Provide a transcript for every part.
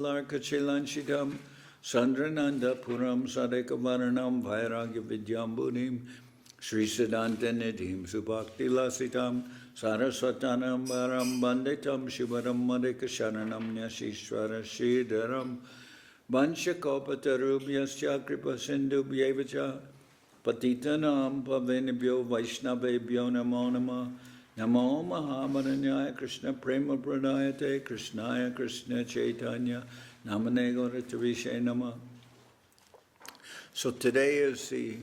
Larkachilanshidam Sandrananda Puram Sadekavaranam Vairagya Vidyambunim Sri Siddhanta Nidhim Subhakti Lasitam Saraswatanam Varam Banditam Shivaram Madhika Sharanam Nyashishwara Shridharam Vanshakopatarubyasya Kripa Sindhubhyevacha Patitanam Pavenibhyo Vaishnavebhyo Namo Namah Namo Mahamaranyaya Krishna Prema Pradayate Krishnaya Krishna Chaitanya Namane Gauratavishe Nama. So today is the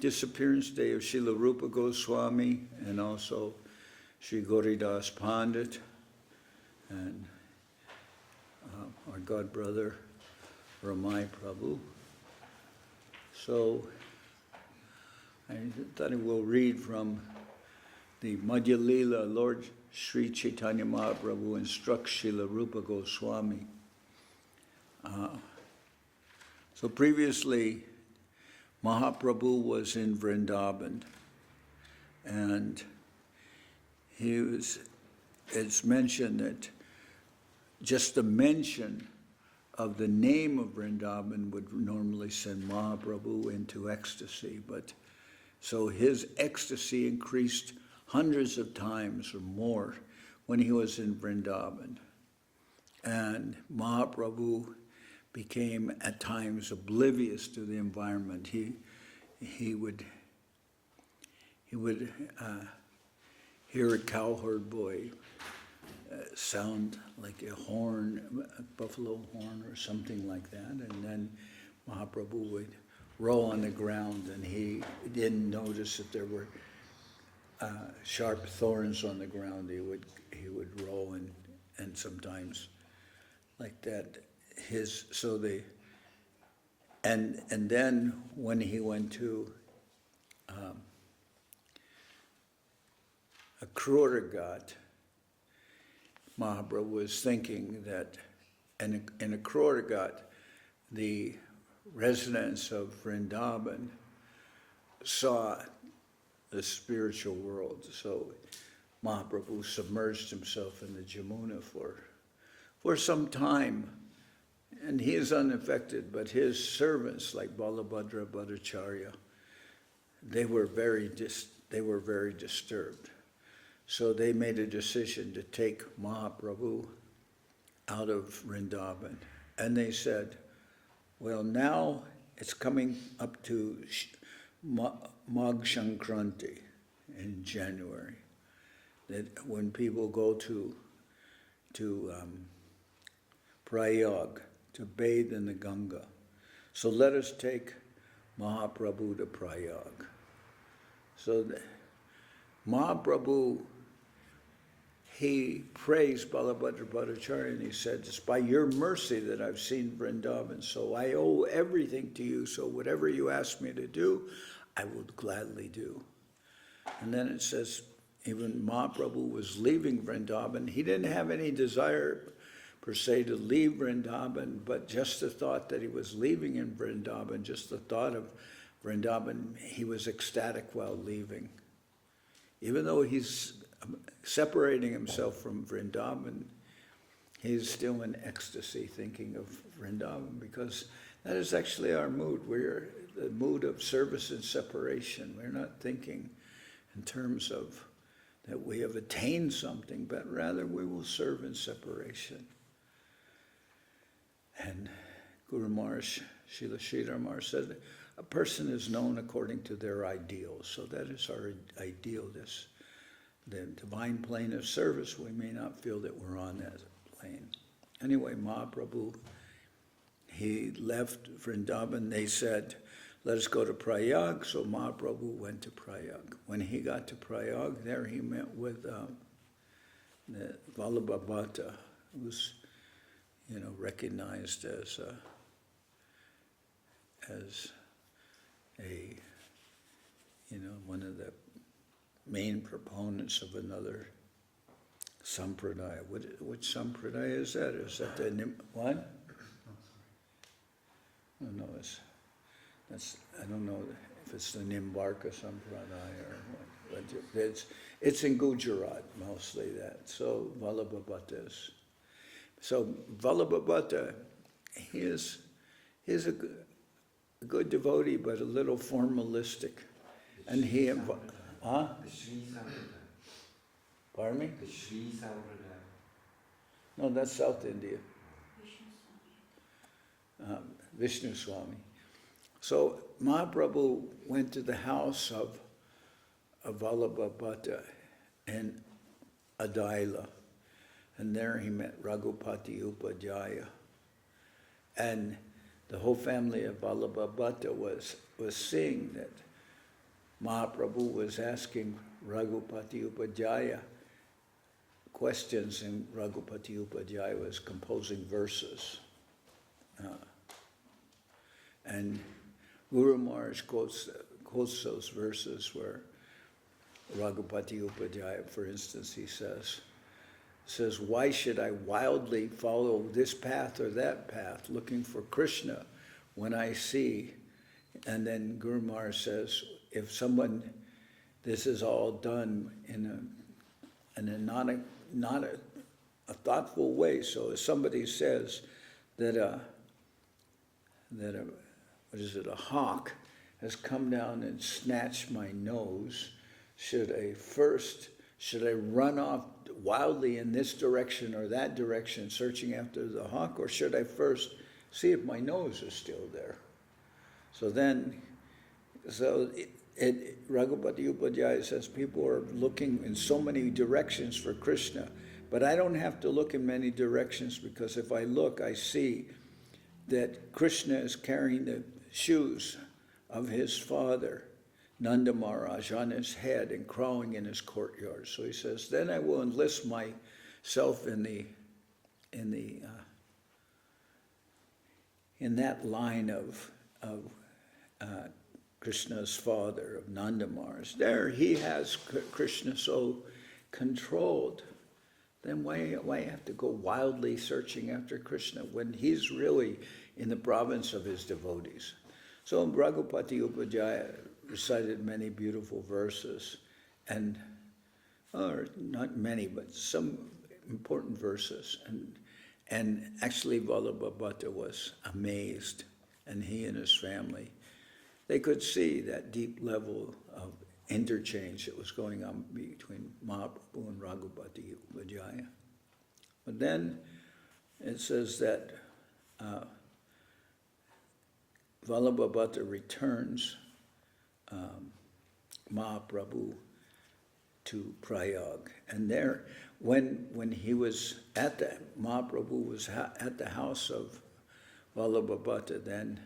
disappearance day of Srila Rupa Goswami and also Sri Gauridas Pandit and our god brother Ramai Prabhu. So I thought I will read from the Madhya Lila. Lord Sri Chaitanya Mahaprabhu instructs Srila Rupa Goswami. So previously, Mahaprabhu was in Vrindavan, and it's mentioned that just the mention of the name of Vrindavan would normally send Mahaprabhu into ecstasy, but so his ecstasy increased hundreds of times or more when he was in Vrindavan. And Mahaprabhu became at times oblivious to the environment. He would hear a cowherd boy sound like a horn, a buffalo horn or something like that, and then Mahaprabhu would roll on the ground, and he didn't notice that there were sharp thorns on the ground. He would roll and sometimes like that. And then when he went to Akruragat, Mahaprabhu was thinking that in Akruragat, the residents of Vrindavan saw the spiritual world. So Mahaprabhu submerged himself in the Jamuna for some time, and he is unaffected, but his servants like Balabhadra, Bhattacharya, they were very disturbed. So they made a decision to take Mahaprabhu out of Vrindavan, and they said, well, now it's coming up to Magh Sankranti in January, that when people go to Prayag to bathe in the Ganga. So let us take Mahaprabhu to Prayag. So Mahaprabhu, he praised Balabhadra Bhattacharya, and he said, it's by your mercy that I've seen Vrindavan, so I owe everything to you, so whatever you ask me to do, I will gladly do. And then it says, even Mahaprabhu was leaving Vrindavan. He didn't have any desire per se to leave Vrindavan, but just the thought that he was leaving in Vrindavan, just the thought of Vrindavan, he was ecstatic while leaving. Even though he's separating himself from Vrindavan, he's still in ecstasy thinking of Vrindavan, because that is actually our mood. We're the mood of service and separation. We're not thinking in terms of that we have attained something, but rather we will serve in separation. And Guru Maharaj, Srila Sridhar Maharaj said, a person is known according to their ideals. So that is our ideal, the divine plane of service. We may not feel that we're on that plane. Anyway, Mahaprabhu, he left Vrindavan. They said, let us go to Prayag. So Mahaprabhu went to Prayag. When he got to Prayag, there he met with the Vallabha, who's recognized as a one of the main proponents of another sampradaya. Which sampradaya is that? Is that the what? Oh, no, I don't know if it's the Nimbarka sampradaya or what, but it's in Gujarat mostly that. So Vallabha is. So Vallabha he is a good devotee, but a little formalistic. And he, huh? The Sri Sampradaya. Pardon me? The Sri Sampradaya. No, that's South India. Vishnu Swami. So Mahaprabhu went to the house of Vallabhabhata in Adaila, and there he met Raghupati Upadhyaya. And the whole family of Vallabhabhata was seeing that Mahaprabhu was asking Raghupati Upadhyaya questions, and Raghupati Upadhyaya was composing verses. And Guru Maharaj quotes those verses where Raghupati Upadhyaya, for instance, he says, why should I wildly follow this path or that path, looking for Krishna, when I see, and then Guru Maharaj says, if someone, this is all done in a not a thoughtful way. So if somebody says that a hawk has come down and snatched my nose, should I run off wildly in this direction or that direction searching after the hawk, or should I first see if my nose is still there? So Raghupati Upadhyaya says people are looking in so many directions for Krishna, but I don't have to look in many directions, because if I look, I see that Krishna is carrying the shoes of his father, Nanda Maharaj, on his head and crawling in his courtyard. So he says, then I will enlist myself in that line of Krishna's father, of Nanda Maharaj. There he has Krishna so controlled. Then why have to go wildly searching after Krishna when he's really in the province of his devotees? So Raghupati Upadhyaya recited many beautiful verses, or not many, but some important verses. And actually Vallabhabhata was amazed, and he and his family, they could see that deep level of interchange that was going on between Mahaprabhu and Raghupati Upadhyaya. But then it says that Vallabhabhata returns Mahaprabhu to Prayag. And there, when he was Mahaprabhu was at the house of Vallabhabhata, then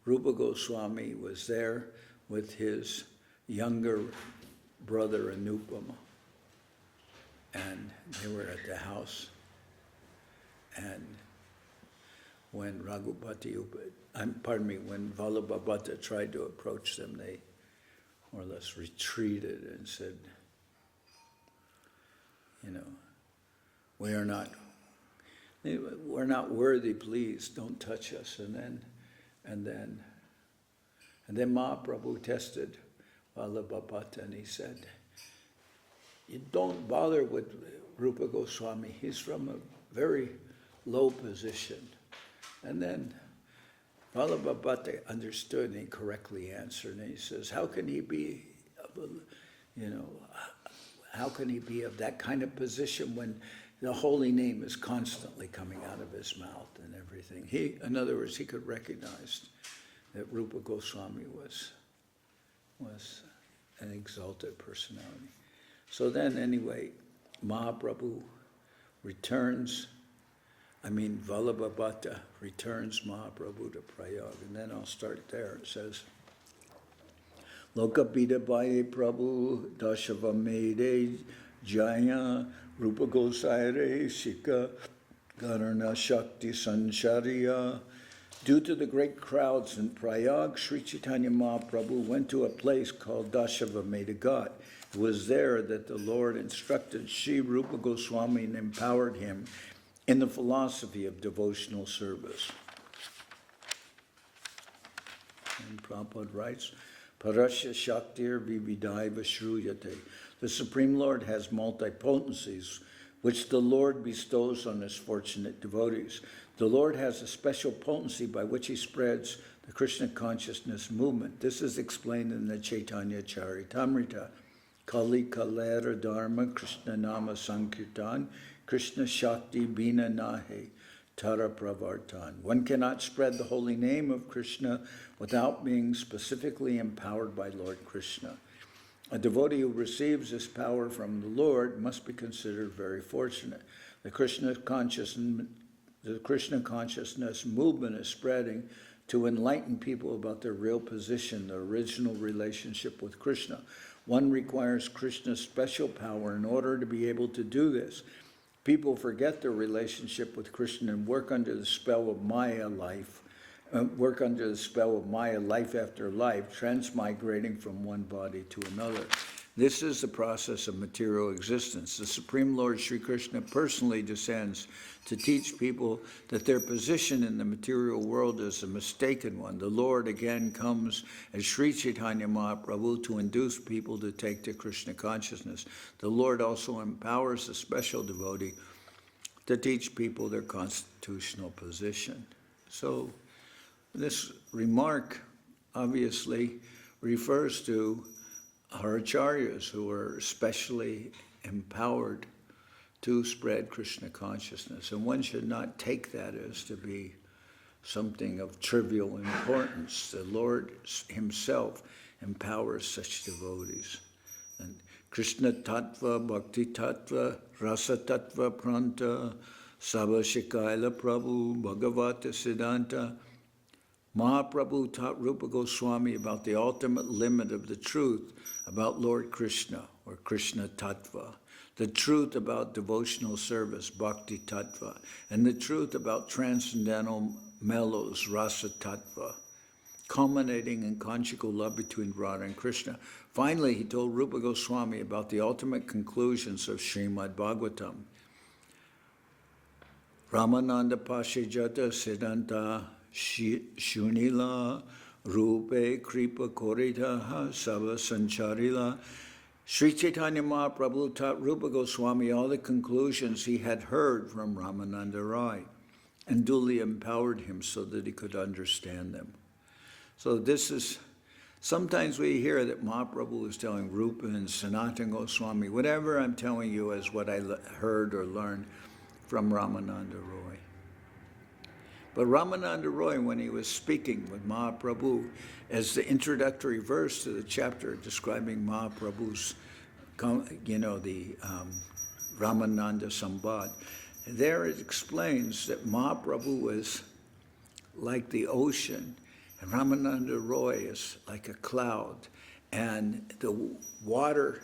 Rupa Goswami was there with his younger brother Anupama. And they were at the house. And when when Vallabhabhata tried to approach them, they more or less retreated and said, we're not worthy, please don't touch us. And then Mahaprabhu tested Vallabhabhata, and he said, you don't bother with Rupa Goswami, he's from a very low position. And then Vallabhabhata understood, and he correctly answered, and he says, how can he be of that kind of position when the holy name is constantly coming out of his mouth and everything? In other words, he could recognize that Rupa Goswami was an exalted personality. So then anyway, Mahaprabhu returns, Vallabhabhata returns Mahaprabhu to Prayag. And then I'll start there. It says, Lokapita Bhaye Prabhu Dashavamede Jaya Rupa Gosaire Shika Garana Shakti Sancharya. Due to the great crowds in Prayag, Sri Chaitanya Mahaprabhu went to a place called Dashavameda Ghat. It was there that the Lord instructed Sri Rupa Goswami and empowered him in the philosophy of devotional service. And Prabhupada writes, Parasya Shaktir Vividaiva Shruyate. The Supreme Lord has multi-potencies which the Lord bestows on his fortunate devotees. The Lord has a special potency by which he spreads the Krishna consciousness movement. This is explained in the Chaitanya Charitamrita. Kali Kalera Dharma Krishna Nama Sankirtan Krishna Shakti Bina Nahe Tara Pravartan. One cannot spread the holy name of Krishna without being specifically empowered by Lord Krishna. A devotee who receives this power from the Lord must be considered very fortunate. The Krishna consciousness movement is spreading to enlighten people about their real position, their original relationship with Krishna. One requires Krishna's special power in order to be able to do this. People forget their relationship with Krishna and work under the spell of Maya life after life, transmigrating from one body to another. This is the process of material existence. The Supreme Lord Sri Krishna personally descends to teach people that their position in the material world is a mistaken one. The Lord again comes as Sri Chaitanya Mahaprabhu to induce people to take to Krishna consciousness. The Lord also empowers a special devotee to teach people their constitutional position. So this remark obviously refers to our acharyas who are specially empowered to spread Krishna consciousness. And one should not take that as to be something of trivial importance. The Lord himself empowers such devotees. And Krishna Tattva, Bhakti Tattva, Rasa Tattva Pranta, Sabha Shikaila Prabhu, Bhagavata Siddhanta. Mahaprabhu taught Rupa Goswami about the ultimate limit of the truth about Lord Krishna, or Krishna Tattva, the truth about devotional service, Bhakti Tattva, and the truth about transcendental mellows, Rasa Tattva, culminating in conjugal love between Radha and Krishna. Finally, he told Rupa Goswami about the ultimate conclusions of Srimad Bhagavatam. Ramananda Pashijata Siddhanta Shunila Rupe Kripa Koritaha Sava Sancharila. Sri Chaitanya Mahaprabhu taught Rupa Goswami all the conclusions he had heard from Ramananda Rai and duly empowered him so that he could understand them. So this is, sometimes we hear that Mahaprabhu is telling Rupa and Sanatana Goswami, whatever I'm telling you is what I heard or learned from Ramananda Roy. But Ramananda Roy, when he was speaking with Mahaprabhu, as the introductory verse to the chapter describing Mahaprabhu's, Ramananda Sambad, there it explains that Mahaprabhu was like the ocean, and Ramananda Roy is like a cloud, and the water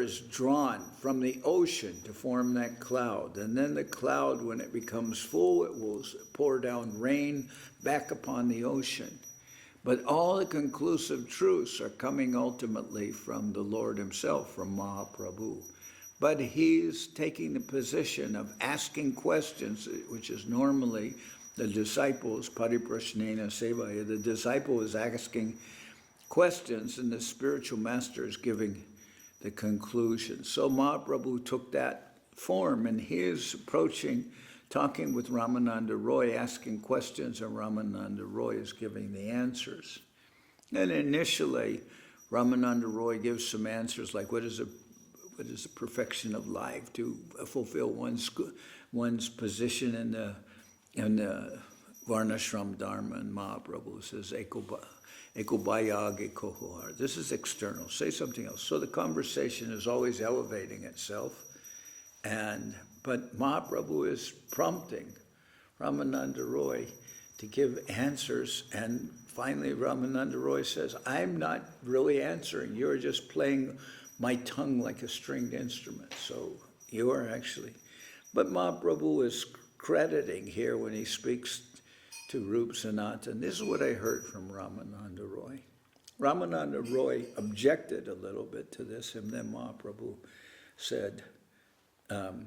is drawn from the ocean to form that cloud. And then the cloud, when it becomes full, it will pour down rain back upon the ocean. But all the conclusive truths are coming ultimately from the Lord himself, from Mahaprabhu. But he's taking the position of asking questions, which is normally the disciples, pariprashnena sevaya, the disciple is asking questions and the spiritual master is giving the conclusion. So Mahaprabhu took that form, and he is approaching, talking with Ramananda Roy, asking questions, and Ramananda Roy is giving the answers. And initially, Ramananda Roy gives some answers like, what is the perfection of life to fulfill one's position in the Varnashram Dharma? And Mahaprabhu says, Ekobayage kohohar. This is external. Say something else. So the conversation is always elevating itself. But Mahaprabhu is prompting Ramananda Roy to give answers. And finally, Ramananda Roy says, I'm not really answering. You're just playing my tongue like a stringed instrument. So you are actually. But Mahaprabhu is crediting here when he speaks to Rup Sanatan. This is what I heard from Ramananda Roy. Ramananda Roy objected a little bit to this, and then Mahaprabhu said, Kiba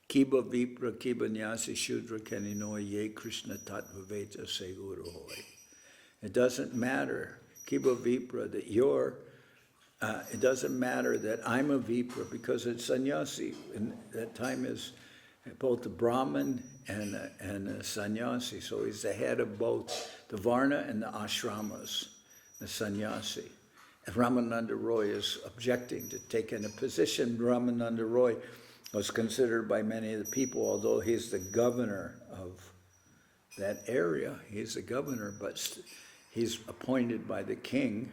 Vipra Kiba Nyasi Shudra Kaninoy Ye Krishna Tattva Veta Seguro Hoy. It doesn't matter, Kiba Vipra, that you're it doesn't matter that I'm a Vipra because it's sannyasi. And that time is both the Brahmin and a sannyasi. So he's the head of both the Varna and the ashramas, the sannyasi. And Ramananda Roy is objecting to taking a position. Ramananda Roy was considered by many of the people, although he's the governor of that area, he's the governor, but he's appointed by the king,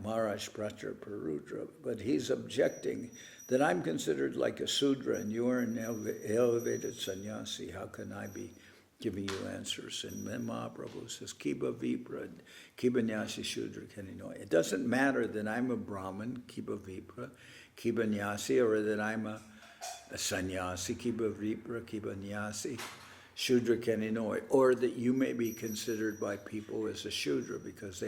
Maharaj Prachaparudra, but he's objecting that I'm considered like a Sudra and you're an elevated sannyasi. How can I be giving you answers? And then Mahaprabhu says, Kiba Vipra, Kiba Nyasi Shudra Kanino. It doesn't matter that I'm a Brahmin, Kiba Vipra, Kiba Nyasi, or that I'm a sannyasi, Kiba Vipra, Kiba Nyasi, Shudra Kanino, or that you may be considered by people as a Shudra because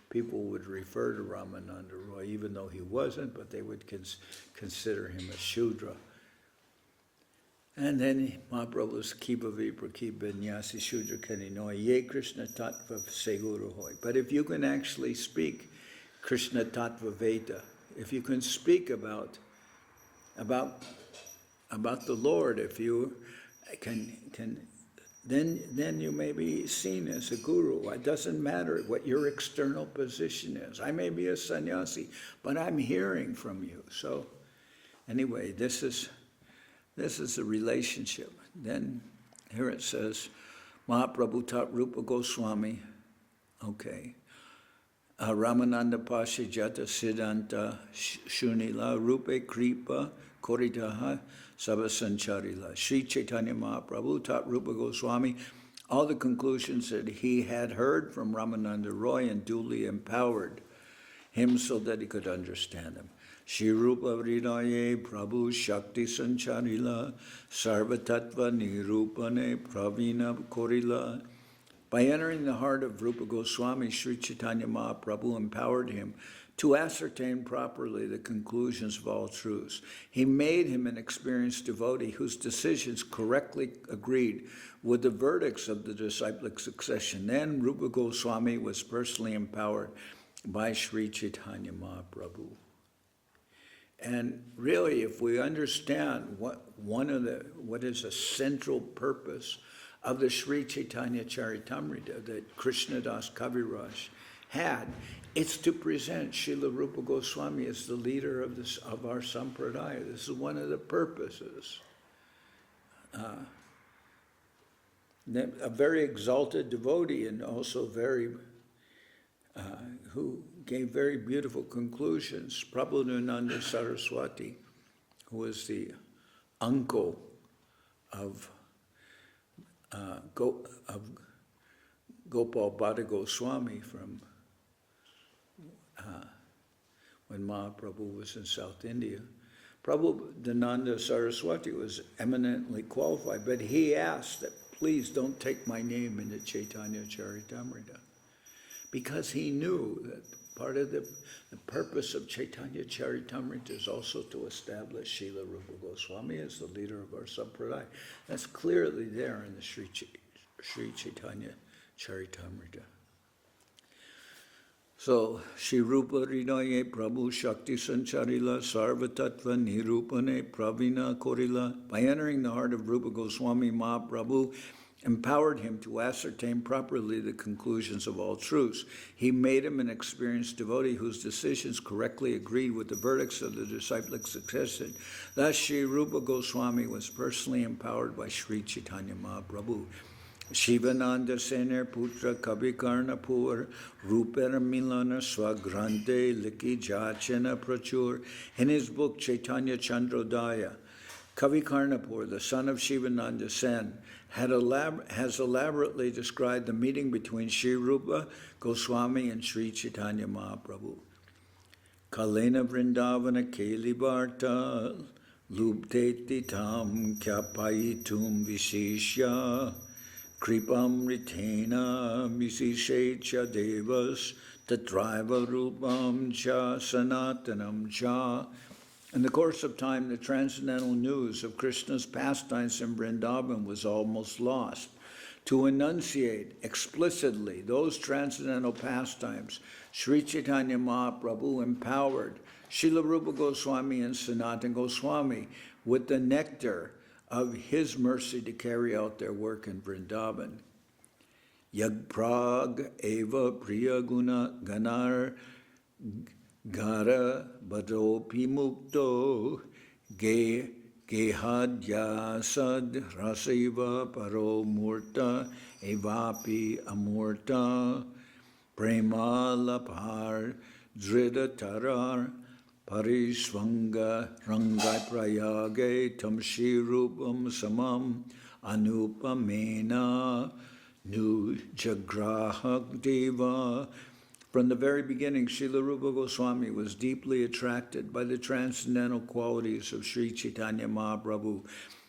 people would refer to Ramananda Roy, even though he wasn't, but they would consider him a Shudra. And then Mahaprabhu's Kiba Vipra, Kiba Nyasi Shudra Kanino, Ye Krishna Tattva Seguru Hoy. But if you can actually speak Krishna Tattva Veda, if you can speak about the Lord, if you can then you may be seen as a guru. It doesn't matter what your external position is. I may be a sannyasi, but I'm hearing from you. So anyway, this is the relationship. Then here it says, Mahaprabhu taught Rupa Goswami, okay, Ramananda Pasha Jata Siddhanta Shunila Rupe Kripa Koritaha Sabasancharila. Sri Chaitanya Mahaprabhu taught Rupa Goswami all the conclusions that he had heard from Ramananda Roy and duly empowered him so that he could understand them. Shri Rupa Vridaye Prabhu Shakti Sancharila Sarvatattva Nirupane Pravina Korila. By entering the heart of Rupa Goswami, Sri Chaitanya Mahaprabhu empowered him to ascertain properly the conclusions of all truths. He made him an experienced devotee whose decisions correctly agreed with the verdicts of the disciplic succession. Then Rupa Goswami was personally empowered by Sri Chaitanya Mahaprabhu. And really, if we understand what is a central purpose of the Sri Chaitanya Charitamrita that Krishnadas Kaviraj had, it's to present Srila Rupa Goswami as the leader of our sampradaya. This is one of the purposes. A very exalted devotee and also who gave very beautiful conclusions. Prabhupada Saraswati, who was the uncle of Gopal Bhatta Goswami from when Mahaprabhu was in South India. Prabhupada Saraswati was eminently qualified, but he asked that please don't take my name in the Chaitanya Charitamrita, because he knew that part of the purpose of Chaitanya Charitamrita is also to establish Srila Rupa Goswami as the leader of our sampradaya. That's clearly there in the Sri Chaitanya Charitamrita. So, Shri Rupa Hridaye Prabhu Shakti Sancharila Sarvatattva Nirupane Pravina Korila. By entering the heart of Rupa Goswami, Mahaprabhu empowered him to ascertain properly the conclusions of all truths. He made him an experienced devotee whose decisions correctly agreed with the verdicts of the disciplic succession. Thus, Shri Rupa Goswami was personally empowered by Sri Chaitanya Mahaprabhu. Shivananda Sener Putra Kavikarnapur Ruper Milana Swagrante Liki Jachena Prachur. In his book Chaitanya Chandrodaya, Kavikarnapur, the son of Shivananda Sen, has elaborately described the meeting between Sri Rupa Goswami and Sri Chaitanya Mahaprabhu. Kalena Vrindavana Keli Bharta Lubteti Tam Kyapaitum Visishya Kripam Ritena Visishecha Devas Tatraiva Rupam Cha Sanatanam Cha. In the course of time, the transcendental news of Krishna's pastimes in Vrindavan was almost lost. to enunciate explicitly those transcendental pastimes, Sri Chaitanya Mahaprabhu empowered Srila Rupa Goswami and Sanatana Goswami with the nectar of his mercy to carry out their work in Vrindavan. Yag prag eva priya guna ganar gara badopi mukto ge gehadya sad rasaiva paro murta evapi amurta prema lapar drida tarar Parishvanga Rangai Prayage Tamshi Rupam Samam Anupamena Nu Jagrahak Deva. From the very beginning, Srila Rupa Goswami was deeply attracted by the transcendental qualities of Sri Chaitanya Mahaprabhu.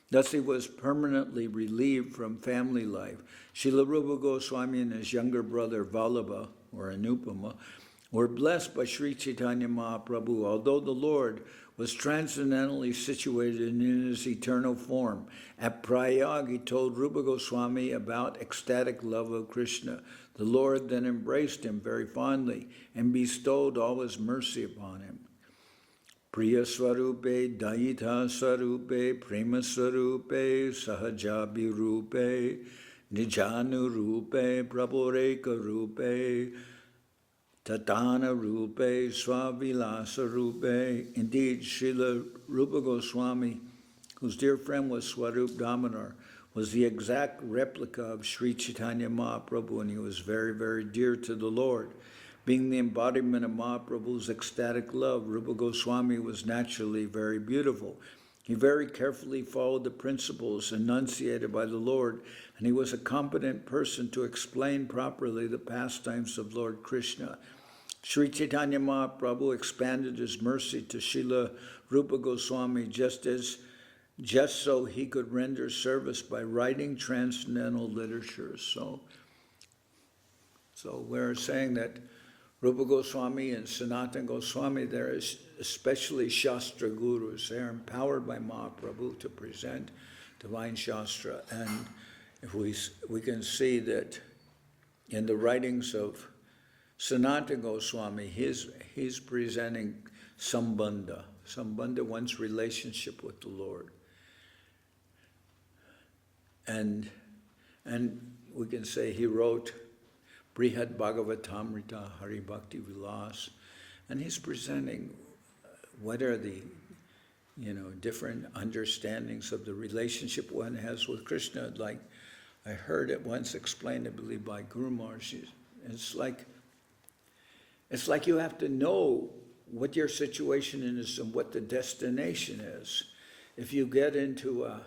Thus he was permanently relieved from family life. Srila Rupa Goswami and his younger brother Vallabha, or Anupama, were blessed by Sri Chaitanya Mahaprabhu, although the Lord was transcendently situated in his eternal form. At Prayag, he told Rupa Goswami about ecstatic love of Krishna. The Lord then embraced him very fondly and bestowed all his mercy upon him. Priya Swarupe, Dayita Swarupe, Prema Swarupe, Sahajabi Rupe, Nijanu Rupe, Prabhureka Rupe, Tatana Rupe, Swavilasa Rupe. Indeed, Srila Rupa Goswami, whose dear friend was Swarup Damodar, was the exact replica of Sri Chaitanya Mahaprabhu, and he was very, very dear to the Lord. Being the embodiment of Mahaprabhu's ecstatic love, Rupa Goswami was naturally very beautiful. He very carefully followed the principles enunciated by the Lord, and he was a competent person to explain properly the pastimes of Lord Krishna. Sri Chaitanya Mahaprabhu expanded his mercy to Srila Rupa Goswami just so he could render service by writing transcendental literature. So we're saying that Rupa Goswami and Sanatana Goswami, they're especially Shastra gurus. They're empowered by Mahaprabhu to present divine Shastra. And if we can see that in the writings of Sanatana Goswami, he's presenting Sambandha, one's relationship with the Lord. And we can say he wrote Brihad Bhagavatamrita, Hari Bhakti Vilas, and he's presenting what are the different understandings of the relationship one has with Krishna. Like I heard it once explained, I believe, by Guru Maharaj. It's like you have to know what your situation is and what the destination is. If you get into a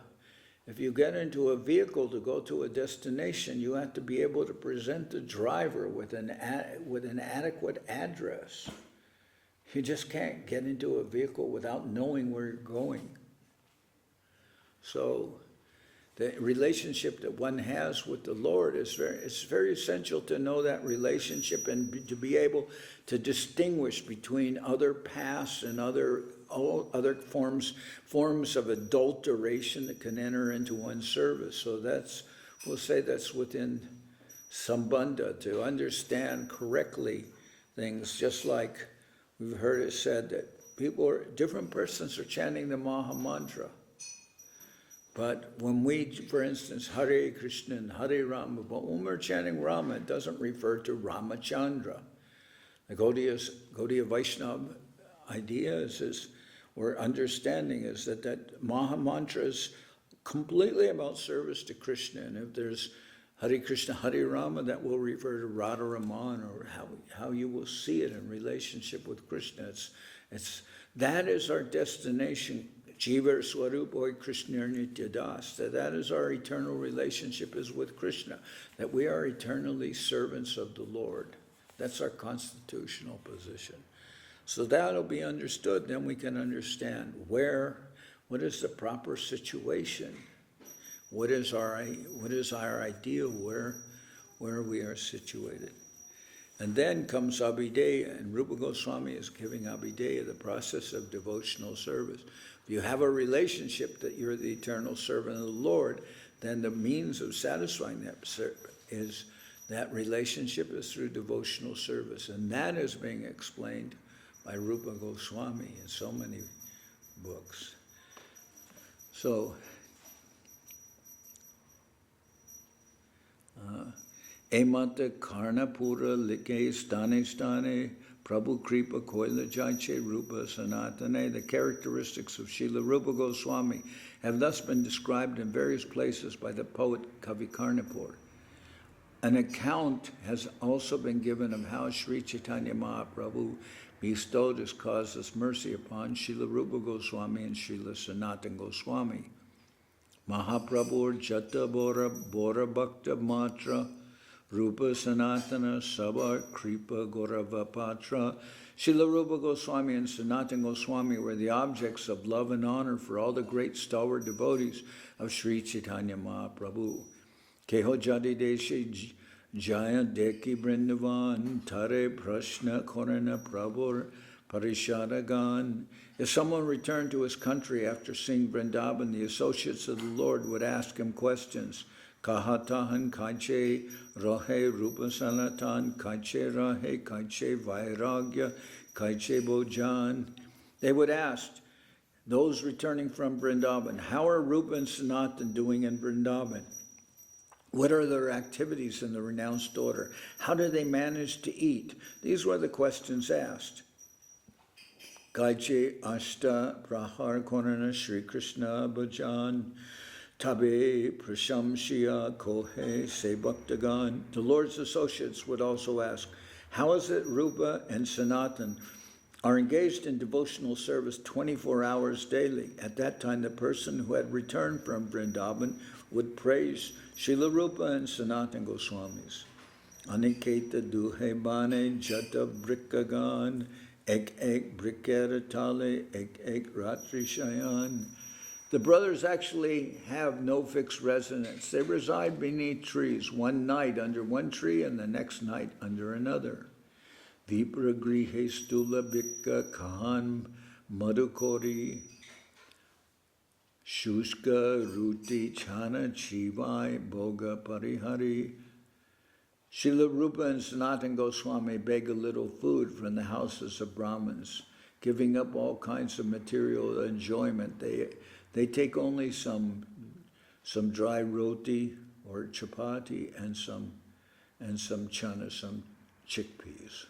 vehicle to go to a destination, you have to be able to present the driver with an adequate address. You just can't get into a vehicle without knowing where you're going. So the relationship that one has with the Lord it's very essential to know that relationship and to be able to distinguish between other paths and all other forms of adulteration that can enter into one's service. So we'll say that's within Sambandha, to understand correctly things, just like we've heard it said that different persons are chanting the Maha Mantra. But when we, for instance, Hare Krishna and Hare Rama, but when we're chanting Rama, it doesn't refer to Ramachandra. The Gaudiya Vaishnava idea is or understanding is that Maha Mantra is completely about service to Krishna. And if there's Hare Krishna, Hare Rama, that will refer to Radha Raman, or how you will see it in relationship with Krishna. That is our destination. Jivar Swarupa Krishna Nitya Das. That is our eternal relationship is with Krishna. That we are eternally servants of the Lord. That's our constitutional position. So that'll be understood. Then we can understand what is the proper situation. What is our ideal, where we are situated. And then comes Abhideya, and Rupa Goswami is giving Abhideya, the process of devotional service. If you have a relationship that you're the eternal servant of the Lord, then the means of satisfying that is that relationship is through devotional service. And that is being explained by Rupa Goswami in so many books. So, Emata Karna Pura Like Stane Prabhu Kripa Koila Jaiche Rupa Sanatane. The characteristics of Srila Rupa Goswami have thus been described in various places by the poet Kavi Karnapur. An account has also been given of how Sri Chaitanya Mahaprabhu bestowed his causeless mercy upon Srila Rupa Goswami and Srila Sanatana Goswami. Mahaprabhu Jata Bora Bhakta Matra Rupa Sanatana Sabha Kripa Gaurava Patra. Srila Rupa Goswami and Sanatana Goswami were the objects of love and honor for all the great stalwart devotees of Sri Chaitanya Mahaprabhu. Keho Jadi Deshi Jaya Deki Brindavan Tare Prashna Korana Prabhur Parishadagan. If someone returned to his country after seeing Vrindavan, the associates of the Lord would ask him questions. Kahatahan Kaiche Rahe Rupa Sanatan Kaiche Rahe Kaiche Vairagya Kaiche Bojan. They would ask those returning from Vrindavan, how are Rupa and Sanatan doing in Vrindavan? What are their activities in the renounced order? How do they manage to eat? These were the questions asked. Kaiche Ashta Prahar Korana Sri Krishna Bhajan Tabe Prashamshya Kohe Se Bhaktagan. The Lord's associates would also ask, how is it Rupa and Sanatan are engaged in devotional service 24 hours daily? At that time, the person who had returned from Vrindavan would praise Srila Rupa and Sanatana Goswamis. Aniketa Duhe Bane Jata Brikagan Ek Brikeratale Ek Ratri Shayan. The brothers actually have no fixed residence. They reside beneath trees, one night under one tree and the next night under another. Vipra Grihe Stula Bikka Kahan Madhukori Shushka Ruti Chana Chivai Boga Parihari. Srila Rupa and Sanatana Goswami beg a little food from the houses of Brahmins, giving up all kinds of material enjoyment. They take only some dry roti or chapati and some chana, some chickpeas.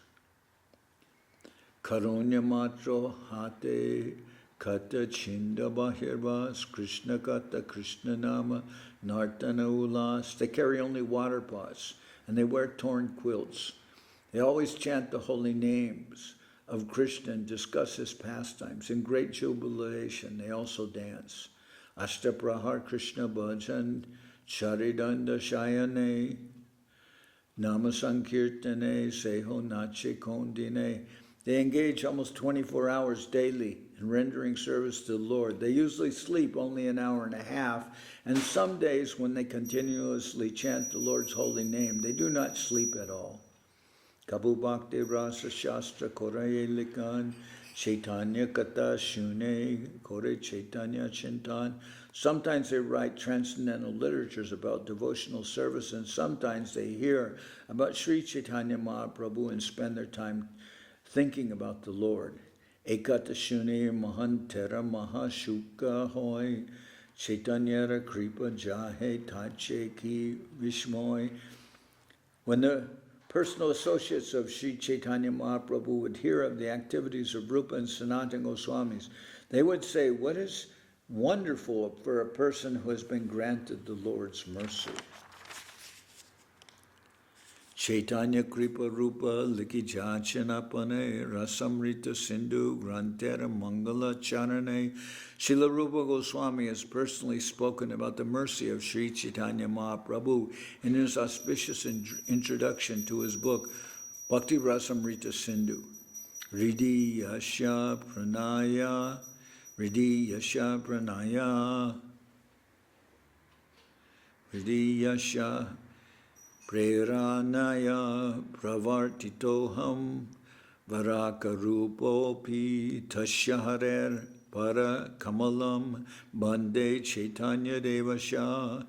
Karunya matro hate kata chinda bahirvas Krishna kata Krishna nama nartana ulas. They carry only water pots and they wear torn quilts. They always chant the holy names of Krishna and discuss his pastimes. In great jubilation, they also dance. Ashtaprahar Krishna Bhajan Charidanda Shayane Nama Sankirtane Seho Nache Kondine. They engage almost 24 hours daily in rendering service to the Lord. They usually sleep only an hour and a half, and some days when they continuously chant the Lord's holy name, they do not sleep at all. Kabu Bhakti Rasa Shastra Koraye Likan Chaitanya Kata Shune Kore Chaitanya Chintan. Sometimes they write transcendental literatures about devotional service, and sometimes they hear about Sri Chaitanya Mahaprabhu and spend their time thinking about the Lord. Ekata Shune Mahantera Mahashuka Hoy Chaitanya Kripa Jahe Tache Ki Vishmoy. When the personal associates of Sri Chaitanya Mahaprabhu would hear of the activities of Rupa and Sanatana Goswamis, they would say, what is wonderful for a person who has been granted the Lord's mercy. Chaitanya Kripa Rupa Liki Jachanapane Rasamrita Sindhu Grantera Mangala Charane. Srila Rupa Goswami has personally spoken about the mercy of Sri Chaitanya Mahaprabhu in his auspicious introduction to his book, Bhakti Rasamrita Sindhu. Ridi Yasha Pranaya, Ridi Yasha Pranaya, Ridi Yasha Preranaya Pravartitoham Varakarupopi Tashyaharer Para Kamalam Bande Chaitanya Devasha.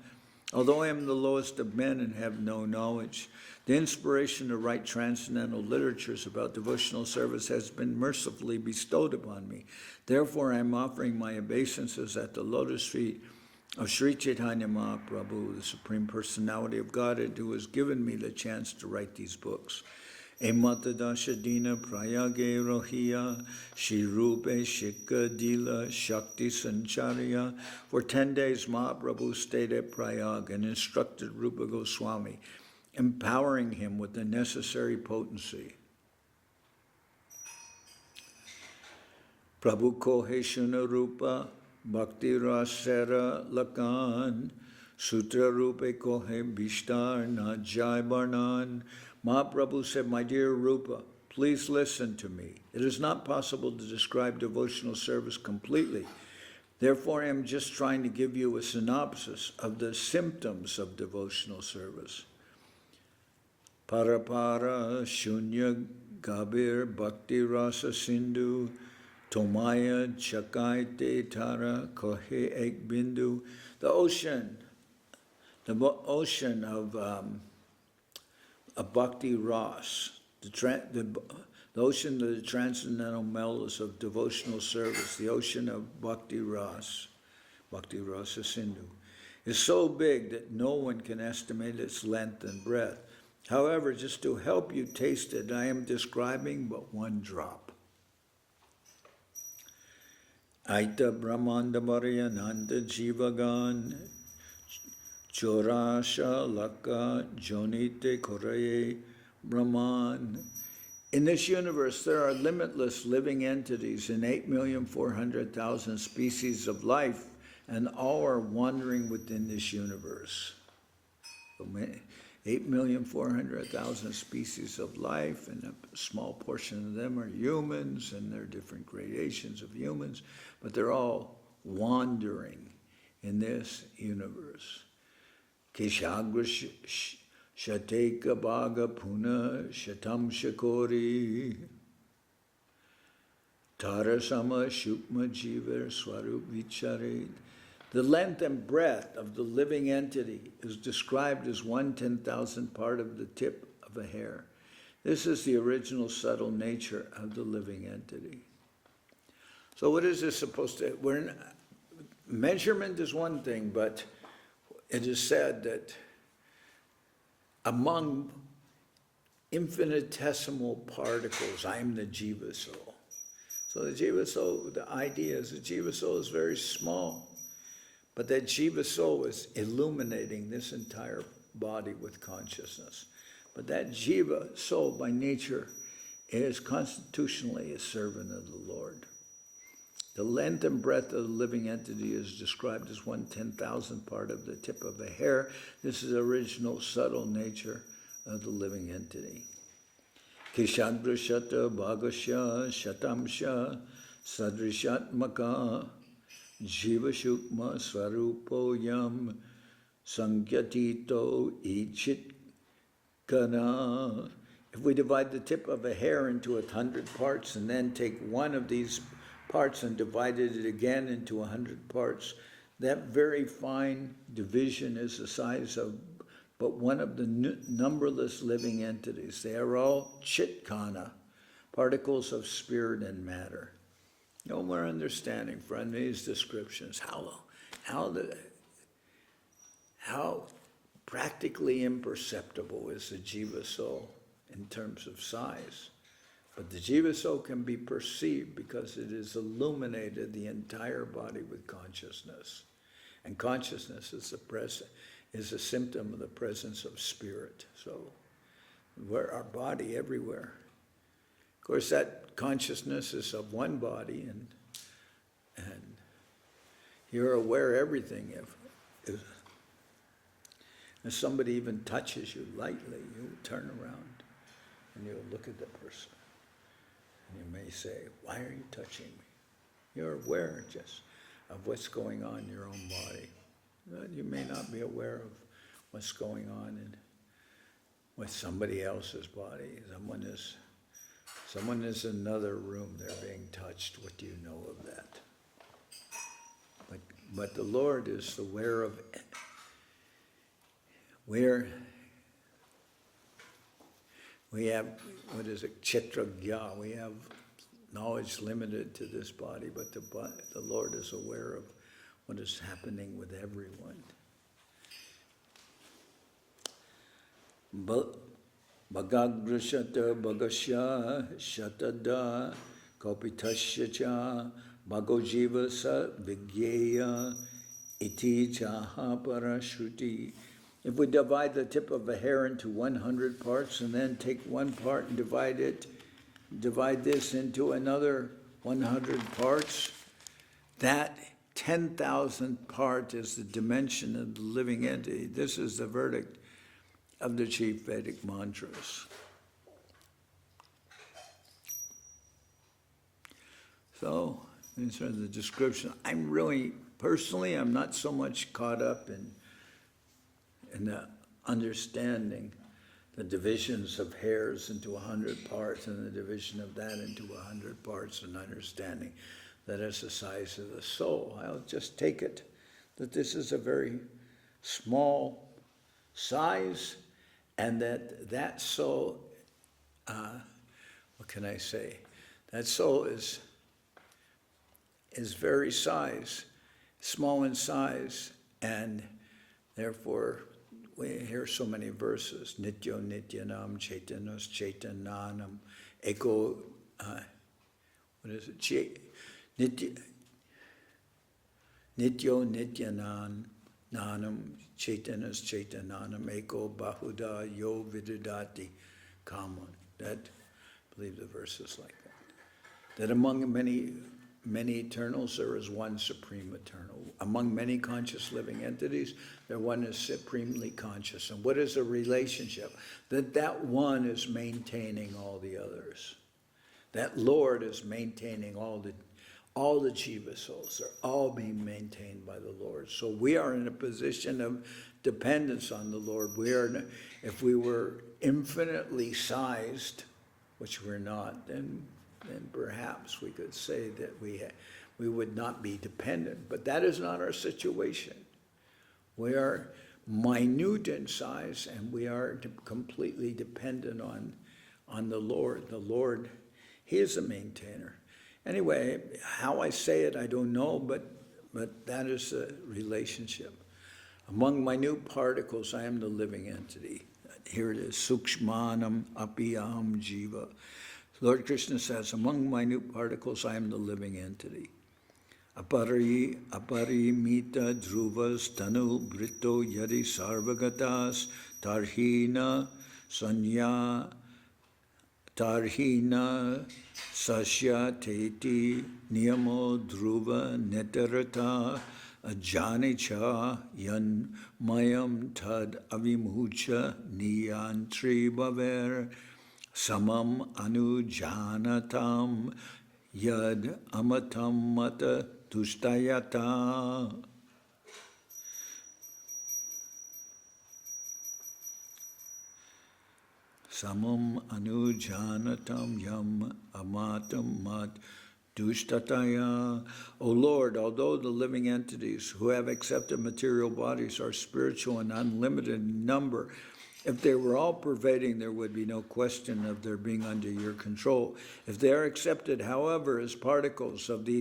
Although I am the lowest of men and have no knowledge, the inspiration to write transcendental literatures about devotional service has been mercifully bestowed upon me. Therefore, I am offering my obeisances at the lotus feet of Sri Chaitanya Mahaprabhu, the Supreme Personality of Godhead, who has given me the chance to write these books. Ematadasha Dina Prayage Rohiya Shri Rupe Shikha Dila Shakti Sancharya. For 10 days, Mahaprabhu stayed at Prayag and instructed Rupa Goswami, empowering him with the necessary potency. Prabhu Kohe Shuna Rupa Bhakti Rasera Lakan Sutra Rupe Kohe Bishtar Na Jai Barnan. Mahaprabhu said, my dear Rupa, please listen to me. It is not possible to describe devotional service completely. Therefore, I am just trying to give you a synopsis of the symptoms of devotional service. Parapara Shunya Gabir Bhakti Rasa Sindhu Tomaya Chakai Te Tara Kohe Ek Bindu. The ocean of Bhakti Ras, the ocean of the transcendental mellows of devotional service, the ocean of Bhakti Rasa Sindhu, is so big that no one can estimate its length and breadth. However, just to help you taste it, I am describing but one drop. Aita Brahmanda Mariananda Jivagan Chorasha Laka Jonite Koraye Brahman. In this universe, there are limitless living entities in 8,400,000 species of life, and all are wandering within this universe. 8,400,000 species of life, and a small portion of them are humans, and there are different gradations of humans, but they're all wandering in this universe. Keshagra Shateka Bhaga Puna Shatam Shakori Tarasama Shukma Jivar Swarup Vicharet. The length and breadth of the living entity is described as 1/10,000th part of the tip of a hair. This is the original subtle nature of the living entity. So what is this supposed to... measurement is one thing, but it is said that among infinitesimal particles, I am the Jiva soul. So the Jiva soul, the idea is the Jiva soul is very small, but that Jiva soul is illuminating this entire body with consciousness. But that Jiva soul by nature is constitutionally a servant of the Lord. The length and breadth of the living entity is described as 1/10,000th part of the tip of a hair. This is the original subtle nature of the living entity. Kishadrashata Bhagasya Shatamsha Sadrishatmaka Jiva Shukma Swarupo Yam Sangyatito Ichitkana. If we divide the tip of a hair into 100 parts and then take one of these parts and divided it again into 100 parts, that very fine division is the size of but one of the numberless living entities. They are all chitkana, particles of spirit and matter. No more understanding from these descriptions how practically imperceptible is the Jiva soul in terms of size. But the Jiva soul can be perceived because it has illuminated the entire body with consciousness. And consciousness is a symptom of the presence of spirit. So we're our body everywhere. Of course, that consciousness is of one body, and you're aware of everything. If somebody even touches you lightly, you turn around and you'll look at the person. And you may say, why are you touching me? You're aware just of what's going on in your own body. But you may not be aware of what's going on with somebody else's body. Someone is in another room, they're being touched. What do you know of that? But the Lord is aware of we have, what is it, Ch.Ch. We have knowledge limited to this body, but the Lord is aware of what is happening with everyone. Bhagagrashata bhagasya shatada kapitasya cha bhagojivasa vigyeya iti chaha parashruti. If we divide the tip of a hair into 100 parts and then take one part and divide this into another 100 parts, that 10,000th part is the dimension of the living entity. This is the verdict of the chief Vedic mantras. So, in terms of the description, I'm not so much caught up in the understanding the divisions of hairs into 100 parts and the division of that into 100 parts and understanding that is the size of the soul. I'll just take it that this is a very small size and that soul, what can I say? That soul is very small in size, and therefore we hear so many verses. Nityo nityanam chaitanas chaitananam eko, what is it? Nityo nityananam chaitanas chaitananam eko bahuda yo vidudati kaman. That, I believe the verse is like that. That among many eternals, there is one supreme eternal. Among many conscious living entities, there one is supremely conscious. And what is the relationship? That one is maintaining all the others. That Lord is maintaining all the jiva souls. They're all being maintained by the Lord. So we are in a position of dependence on the Lord. If we were infinitely sized, which we're not, then perhaps we could say that we would not be dependent. But that is not our situation. We are minute in size, and we are completely dependent on the Lord. The Lord, He is a maintainer. Anyway, how I say it, I don't know, but that is the relationship. Among minute particles, I am the living entity. Here it is, Sukshmanam apiyam jiva. Lord Krishna says, among minute particles, I am the living entity. Aparimita dhruvas tanu brito yadi sarvagatas tarhina sasya teti niyamo dhruva netarata ajanicha yan mayam tad avimucha niyantri bhaver samam anujanatam yad amatam mata tushtayata. Samam anujanatam yam amatam mat dushtataya. O Lord, although the living entities who have accepted material bodies are spiritual and unlimited in number, if they were all pervading, there would be no question of their being under your control. If they are accepted, however, as particles of the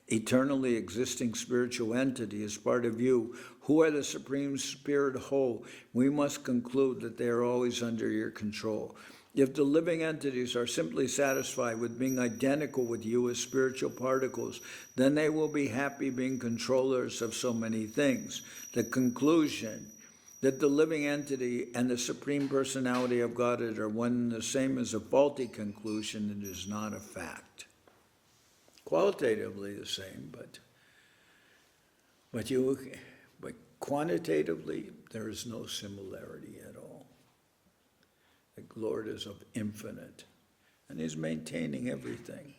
eternally existing spiritual entity, as part of you, who are the Supreme Spirit whole, we must conclude that they are always under your control. If the living entities are simply satisfied with being identical with you as spiritual particles, then they will be happy being controllers of so many things. The conclusion that the living entity and the Supreme Personality of Godhead are one and the same is a faulty conclusion. It is not a fact. Qualitatively the same, but quantitatively there is no similarity at all. The Lord is of infinite, and He's maintaining everything.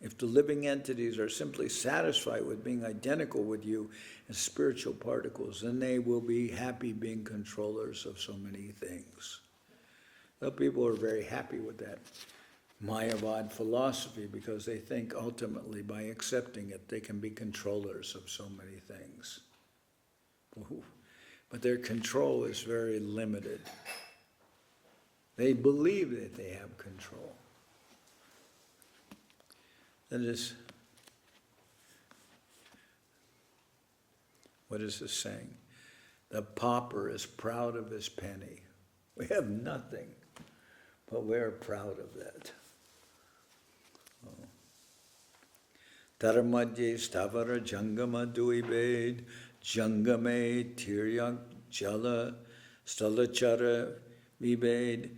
If the living entities are simply satisfied with being identical with you as spiritual particles, then they will be happy being controllers of so many things. Well, people are very happy with that. Mayavad philosophy because they think ultimately by accepting it they can be controllers of so many things. But their control is very limited. They believe that they have control. That is, what is this saying? The pauper is proud of his penny. We have nothing, but we're proud of that. Taramadye stavara jangama duibed, jangame tiryak jala stalachara vibed.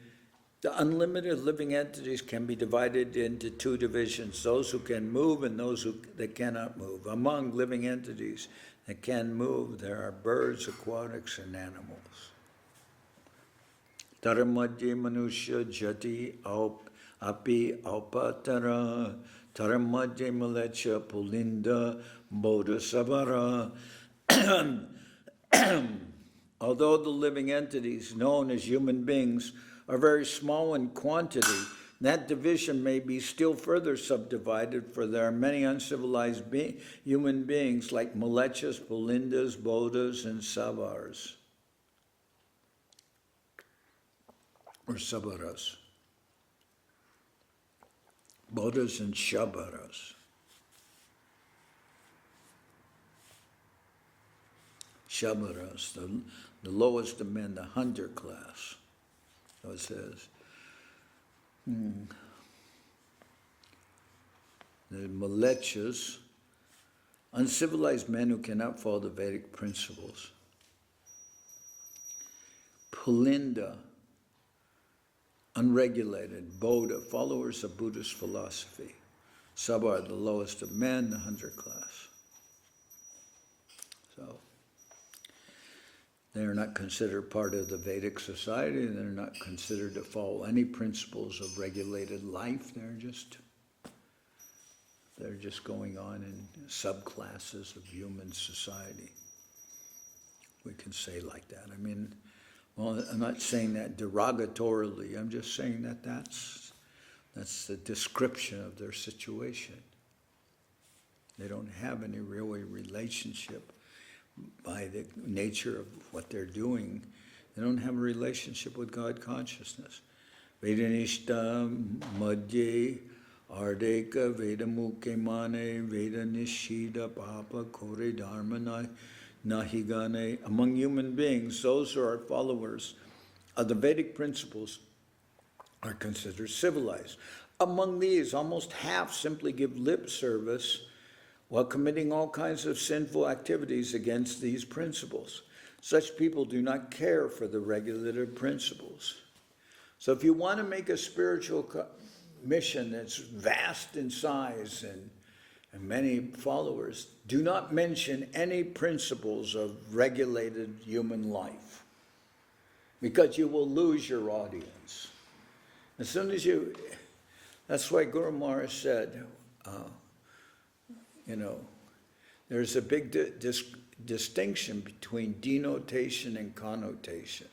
The unlimited living entities can be divided into two divisions, those who can move and those that cannot move. Among living entities that can move, there are birds, aquatics, and animals. Taramadye manusya jati api alpatara, taramadye malecha pulinda bodhisavara. Although the living entities known as human beings are very small in quantity, that division may be still further subdivided, for there are many uncivilized human beings like Malechas, Pulindas, Bodhas, and Savars, or Sabaras. Bodhas and Shabaras. Shabaras, the lowest of men, the hunter class. So it says, the Malechas, uncivilized men who cannot follow the Vedic principles. Pulinda, unregulated. Bodha, followers of Buddhist philosophy. Sabar, the lowest of men, the hunter class. So, they are not considered part of the Vedic society. They're not considered to follow any principles of regulated life. They're just going on in subclasses of human society. We can say like that. I mean, well, I'm not saying that derogatorily. I'm just saying that that's the description of their situation. They don't have any really relationship by the nature of what they're doing. They don't have a relationship with God consciousness. Vedanishta madhye ardeka vedamukhe mane vedanishida papa kore dharma nahigane. Among human beings, those who are followers of the Vedic principles are considered civilized. Among these, almost half simply give lip service while committing all kinds of sinful activities against these principles. Such people do not care for the regulative principles. So if you want to make a spiritual mission that's vast in size and many followers, do not mention any principles of regulated human life, because you will lose your audience. As soon as that's why Guru Maharaj said, there's a big distinction between denotation and connotation.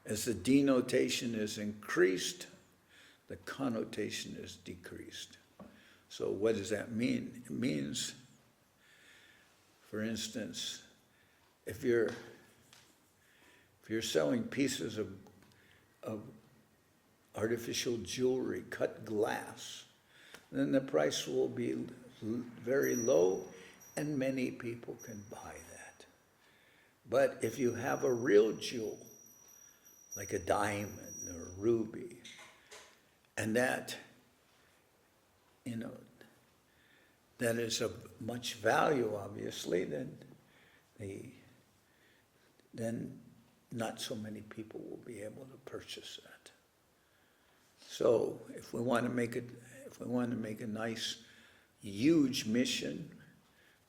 As the denotation is increased, the connotation is decreased. So what does that mean? It means, for instance, if you're selling pieces of artificial jewelry, cut glass, then the price will be very low and many people can buy that. But if you have a real jewel, like a diamond or a ruby, and that is of much value, obviously, then not so many people will be able to purchase that. So if we want to make a nice, huge mission,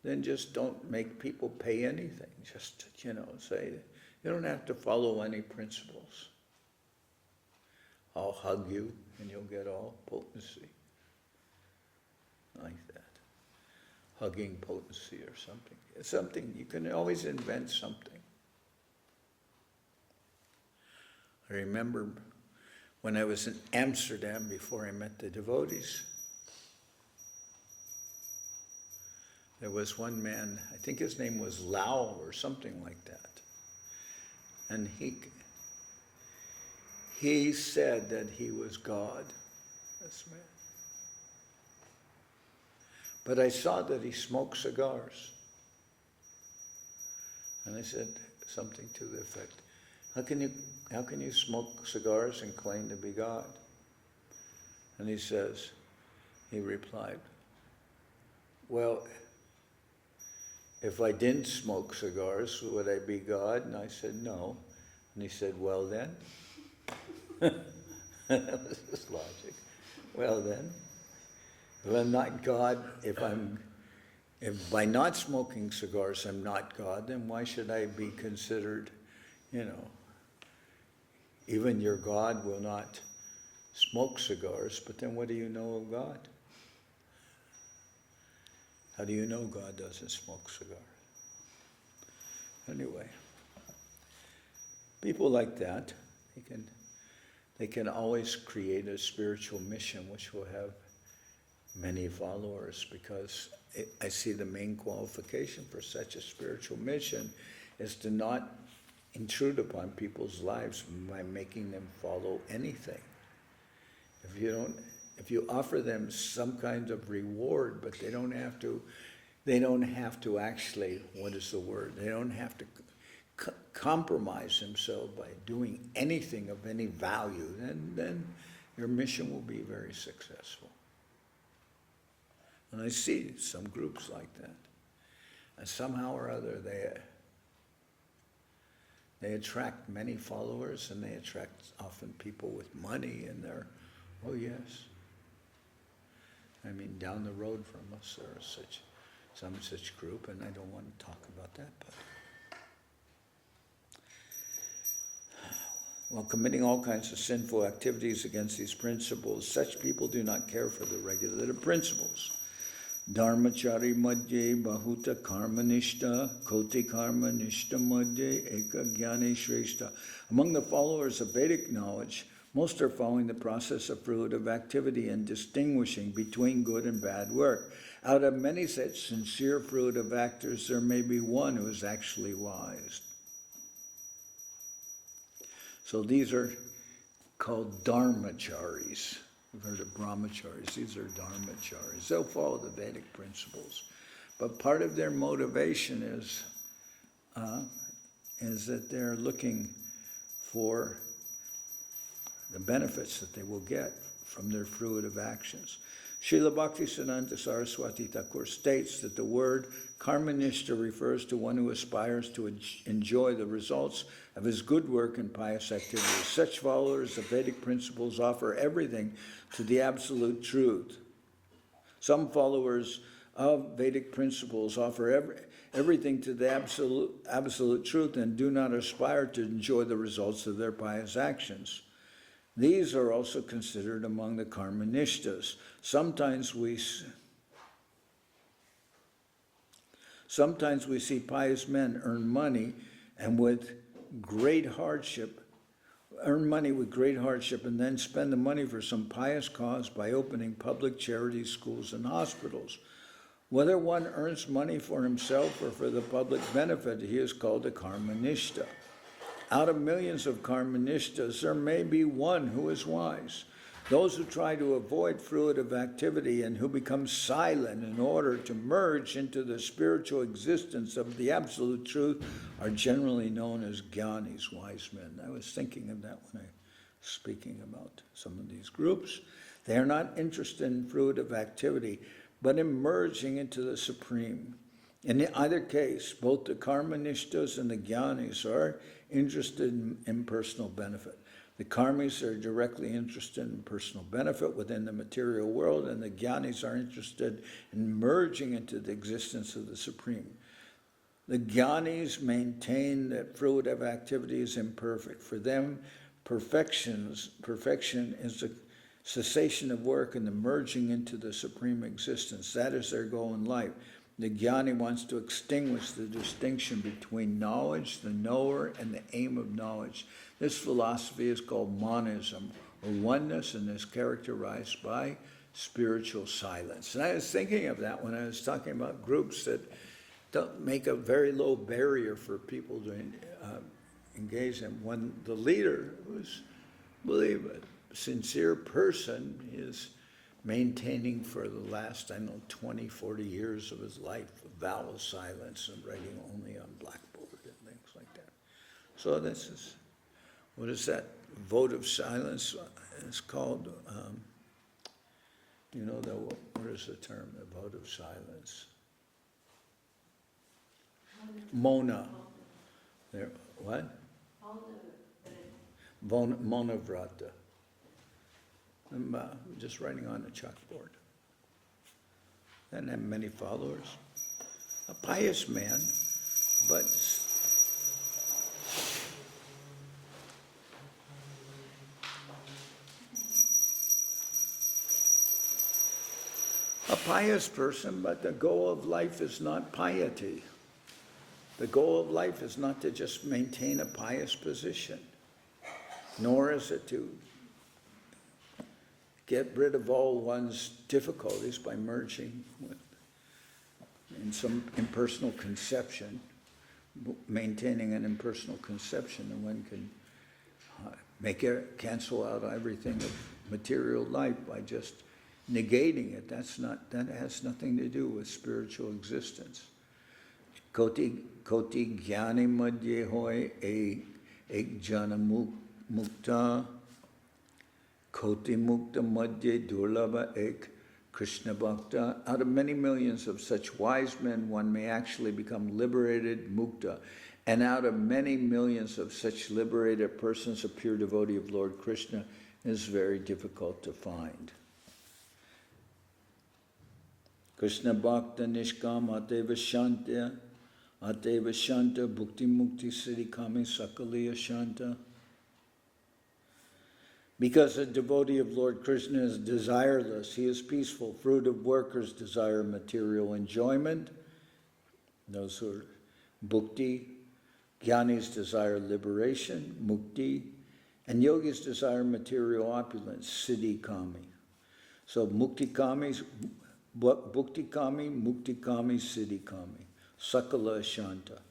then just don't make people pay anything. Just, say, you don't have to follow any principles. I'll hug you and you'll get all potency. Like that. Hugging potency or something. It's something, you can always invent something. I remember when I was in Amsterdam before I met the devotees, there was one man, I think his name was Lau or something like that. And he said that he was God, this man. But I saw that he smoked cigars. And I said something to the effect, how can you smoke cigars and claim to be God? And he replied, well, if I didn't smoke cigars, would I be God? And I said, no. And he said, well then. That was his logic. Well then, if I'm not God, if by not smoking cigars I'm not God, then why should I be considered, even your God will not smoke cigars, but then what do you know of God? How do you know God doesn't smoke cigars? Anyway, people like that, they can always create a spiritual mission which will have many followers, because I see the main qualification for such a spiritual mission is to not intrude upon people's lives by making them follow anything. If you offer them some kind of reward, but they don't have to actually, what is the word? They don't have to compromise themselves by doing anything of any value, then your mission will be very successful. And I see some groups like that. And somehow or other they attract many followers, and they attract often people with money, and they're, oh yes. I mean, down the road from us there is some such group, and I don't want to talk about that, but while committing all kinds of sinful activities against these principles, such people do not care for the regulative principles. Dharmachari madhye bahuta karmanishta koti karmanishta madhye eka jnane shrestha. Among the followers of Vedic knowledge, most are following the process of fruitive activity and distinguishing between good and bad work. Out of many such sincere fruitive actors, there may be one who is actually wise. So these are called dharmacharis. We've heard of brahmacharis. These are dharmacharis. They'll follow the Vedic principles. But part of their motivation is that they're looking for the benefits that they will get from their fruitive actions. Srila Bhaktisiddhanta Saraswati Thakur states that the word karmanishta refers to one who aspires to enjoy the results of his good work and pious activities. Such followers of Vedic principles offer everything to the absolute truth. Some followers of Vedic principles offer everything to the absolute truth and do not aspire to enjoy the results of their pious actions. These are also considered among the karmanishtas. Sometimes we see pious men earn money with great hardship, and then spend the money for some pious cause by opening public charity schools and hospitals. Whether one earns money for himself or for the public benefit, he is called a karmanishta. Out of millions of karmanishtas, there may be one who is wise. Those who try to avoid fruitive activity and who become silent in order to merge into the spiritual existence of the absolute truth are generally known as jnanis, wise men. I was thinking of that when I was speaking about some of these groups. They are not interested in fruitive activity, but in merging into the Supreme. In either case, both the karmanishtas and the jnanis are interested in personal benefit. The karmis are directly interested in personal benefit within the material world, and the jnanis are interested in merging into the existence of the Supreme. The jnanis maintain that fruitive activity is imperfect. For them, perfection is the cessation of work and the merging into the Supreme existence. That is their goal in life. The jnani wants to extinguish the distinction between knowledge, the knower, and the aim of knowledge. This philosophy is called monism, or oneness, and is characterized by spiritual silence. And I was thinking of that when I was talking about groups that don't make a very low barrier for people to engage in. When the leader, who's, I believe, a sincere person, is maintaining for the last, 20, 40 years of his life, a vow of silence and writing only on blackboard and things like that. So this is, what is that? Vote of silence is called, what is the term, the vote of silence? Mona. There, what? Mona Vrata. I'm just writing on a chalkboard. Doesn't have many followers. A pious man, but a pious person, but the goal of life is not piety. The goal of life is not to just maintain a pious position, nor is it to get rid of all one's difficulties by merging in some impersonal conception, maintaining an impersonal conception, and one can cancel out everything of material life by just negating it. That has nothing to do with spiritual existence. Koti jnani madhye hoy ek jana mukta, koti mukta madhye durlabha ek Krishna bhakta. Out of many millions of such wise men, one may actually become liberated, mukta. And out of many millions of such liberated persons, a pure devotee of Lord Krishna is very difficult to find. Krishna bhakta nishkam ateva shanta bhukti mukti siddhi kami sakaliya shanta. Because a devotee of Lord Krishna is desireless, he is peaceful. Fruit of workers desire material enjoyment. Those who are bhukti. Jnanis desire liberation, mukti. And yogis desire material opulence, siddhi kami. So mukti kami, bhukti kami, mukti kami, siddhi kami. Sakala shanta.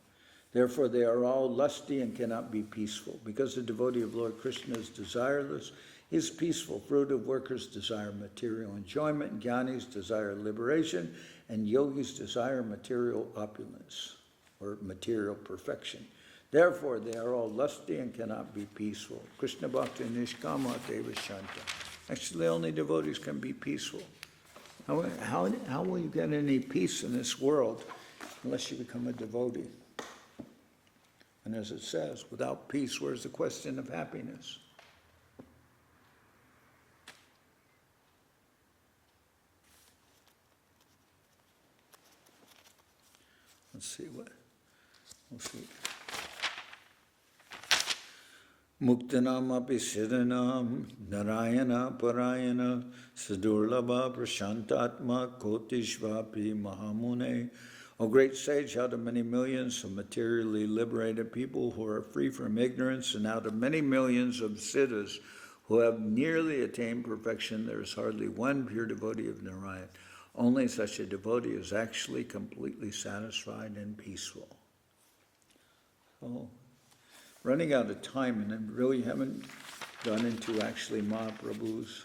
Therefore, they are all lusty and cannot be peaceful. Because the devotee of Lord Krishna is desireless, he is peaceful. Fruit of workers desire material enjoyment, jnanis desire liberation, and yogis desire material opulence, or material perfection. Therefore, they are all lusty and cannot be peaceful. Krishna bhakti nishkama deva shanta. Actually, only devotees can be peaceful. How will you get any peace in this world unless you become a devotee? And as it says, without peace, where's the question of happiness? Let's see what, we'll see. Muktanam api siddhanam narayana parayana sadurlabha prashantatma kotishvapi mahamune. O great sage, out of many millions of materially liberated people who are free from ignorance, and out of many millions of siddhas who have nearly attained perfection, there is hardly one pure devotee of Narayan. Only such a devotee is actually completely satisfied and peaceful. So, running out of time, and I really haven't gone into actually Mahaprabhu's.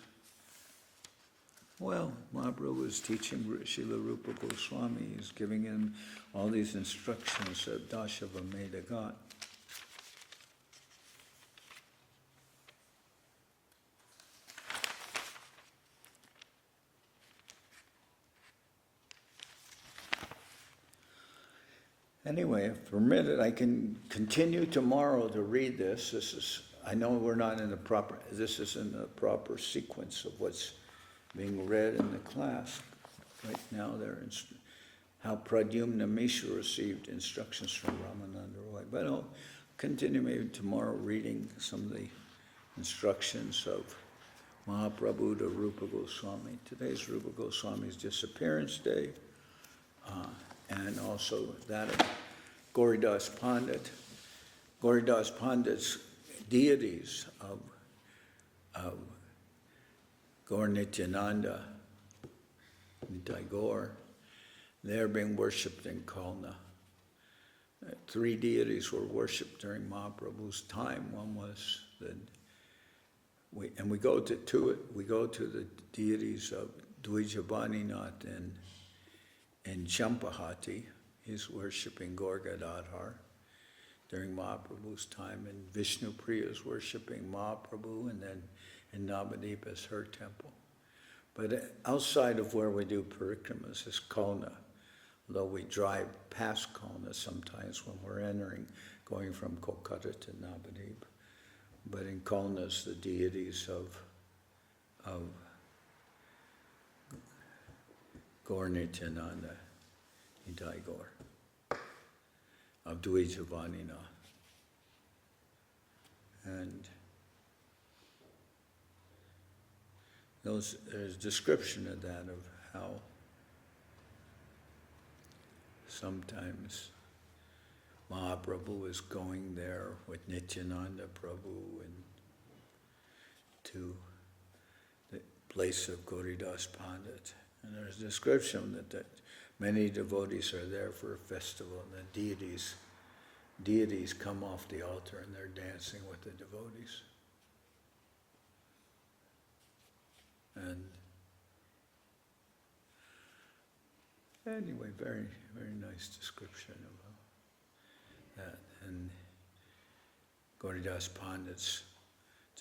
Well, Mahaprabhu is teaching Srila Rupa Goswami. He's giving him all these instructions that Dashavameda got. Anyway, if permitted, I can continue tomorrow to read this. I know we're not in the proper, this is in the proper sequence of what's being read in the class. Right now, how Pradyumna Mishra received instructions from Ramananda Roy. But I'll continue maybe tomorrow reading some of the instructions of Mahaprabhu to Rupa Goswami. Today's Rupa Goswami's disappearance day, and also that of Gauridas Pandit. Gauridas Pandit's deities of Gaur Nityananda, Nitai Gaur, they're being worshipped in Kalna. 3 deities were worshipped during Mahaprabhu's time. One was we go to the deities of Dvijavaninath and Champahati. He's worshipping Gaur Gadadhar during Mahaprabhu's time, and Vishnu Priya is worshipping Mahaprabhu, and then in Navadip is her temple. But outside of where we do parikramas is Kalna, although we drive past Kalna sometimes when we're going from Kolkata to Navadip. But in Kalna is the deities of Gaur Nityananda, Nitai Gaur, of Dvijavaninath. And there's a description of that, of how sometimes Mahaprabhu is going there with Nityananda Prabhu and to the place of Gauridas Pandit. And there's a description that many devotees are there for a festival, and the deities come off the altar and they're dancing with the devotees. And anyway, very, very nice description of that. And Gauridas Pandit's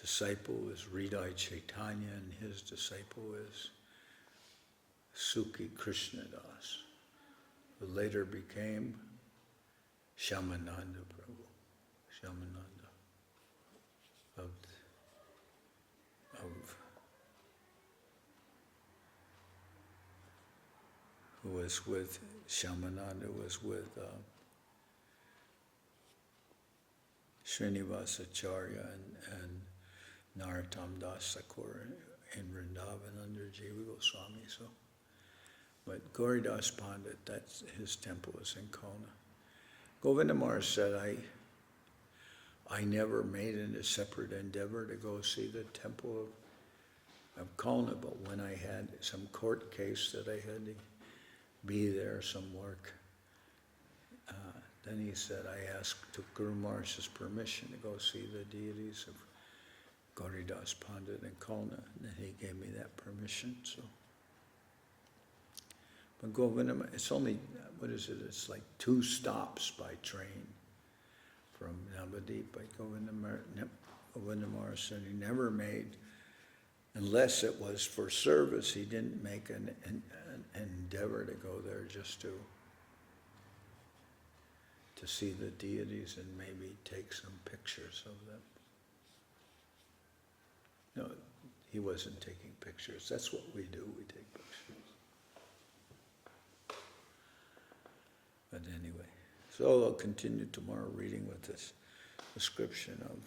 disciple is Hridaya Chaitanya, and his disciple is Sukhi Krishnadas, who later became Shyamananda Prabhu, Shyamananda of who was with Shyamananda, was with Srinivasacharya and Narottam Das Thakur in Vrindavan under Jiva Goswami. So, but Gauridas Pandit, that's his temple is in Kalna. Govinda Maharaj said, I never made it a separate endeavor to go see the temple of Kalna, but when I had some court case that I had to be there, some work, then he said, I took Guru Maharaj's permission to go see the deities of Gauridas Pandit in Kalna, and then he gave me that permission. So, but Govinda, it's only, what is it? It's like 2 stops by train from Navadip. But Govinda Maharaj said he never made, unless it was for service, he didn't make an endeavor to go there just to see the deities and maybe take some pictures of them. No, he wasn't taking pictures. That's what we do, we take pictures. But anyway, so I'll continue tomorrow reading with this description of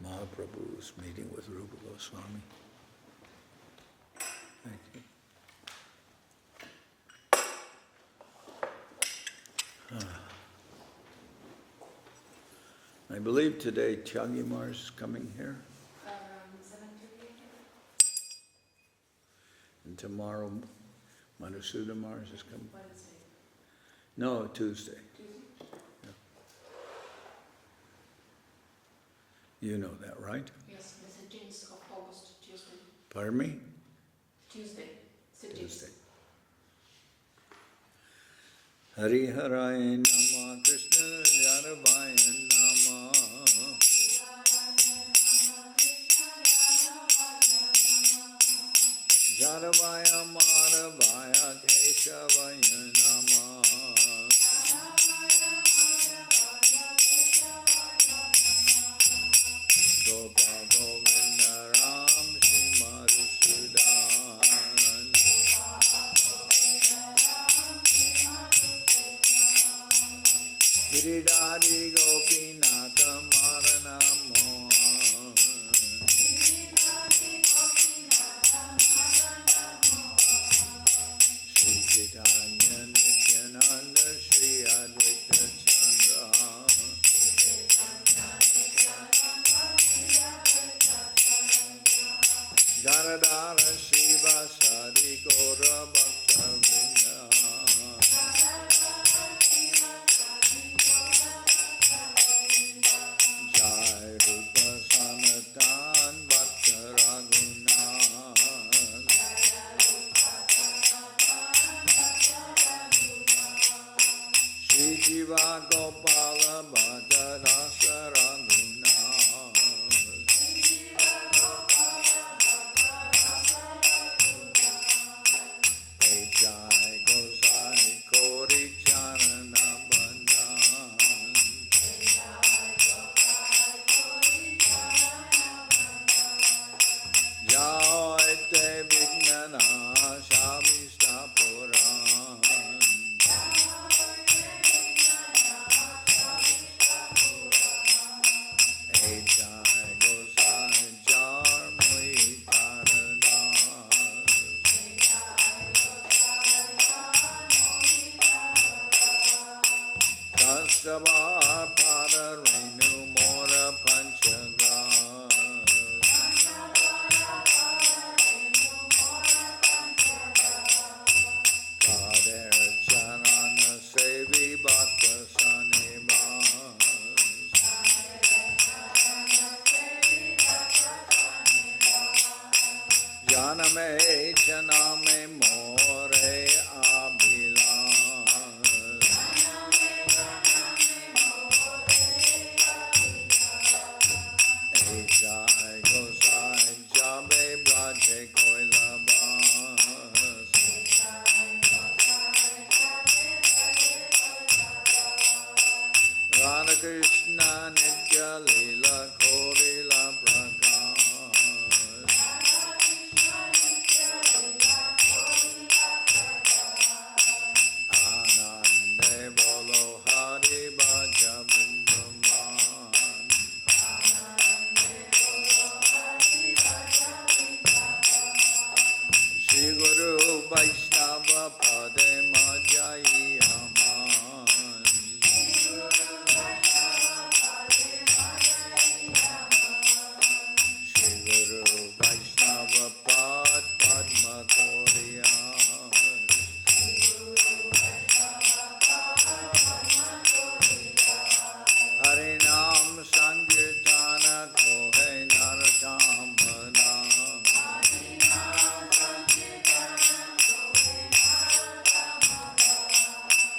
Mahaprabhu's meeting with Rupa Goswami. Thank you. I believe today Tyagi Maharaj is coming here. 7:30. And tomorrow Madhusuda Maharaj is coming. Wednesday. No, Tuesday. Yeah. You know that, right? Yes, the 13th of August, Tuesday. Pardon me? Tuesday, 13th. Tuesday. Hari Haraya Nama Krishna Yaravaya Nama Yaravaya Maravaya Keshavaya Nama Gopa Govinda Ram Shri Madhusudan Giridhari Gopinatha Marana Mohan Shri Chaitanya Nityananda Shri Advaita Chandra Jiva Gopala Bhaja Rasa Ranguna Jai Gosai Kori Charana Bandhan Jai Te Vignana Shamista Puran Jai Gosai Jar Mui Taradas Kastavar Pada Renu Mora Panchagas Kader Charana Sevi Bhakta Sanibas Janame Janame More Abhilas Jai Gosai Jabe Braje Koilabas Radha Krishna Nitya Lila Korila Prakash Anande Bolo Hari Bhaja Vrindavan Shri Guru Vaishnava Pade Majai Aman Shri Guru Vaishnava Pad Padma Koriyas Harinam Sankirtana Kohe Naratamana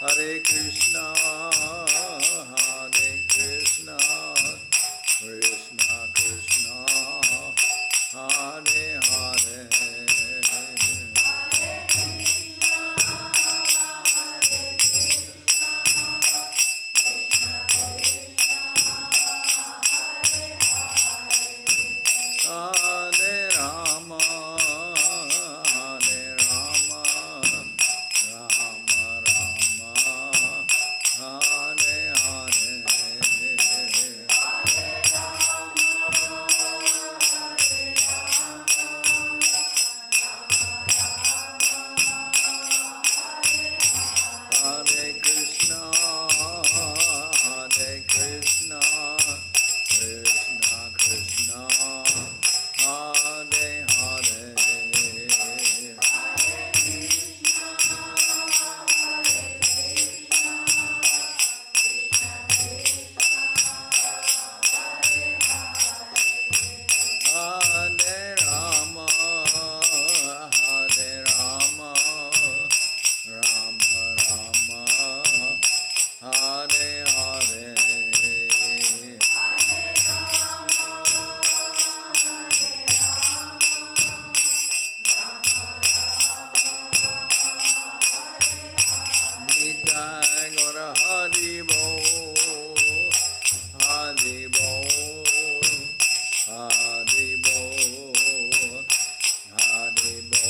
Hare Krishna Krishna Krishna Hare Hare Hare Rama Rama Rama Hare Hare Hare Krishna Krishna Krishna Hare Hare Hare Rama Rama Rama Hare Hare Nitai Gora Hari Bo Hari Bo Hari Bo Hari Bo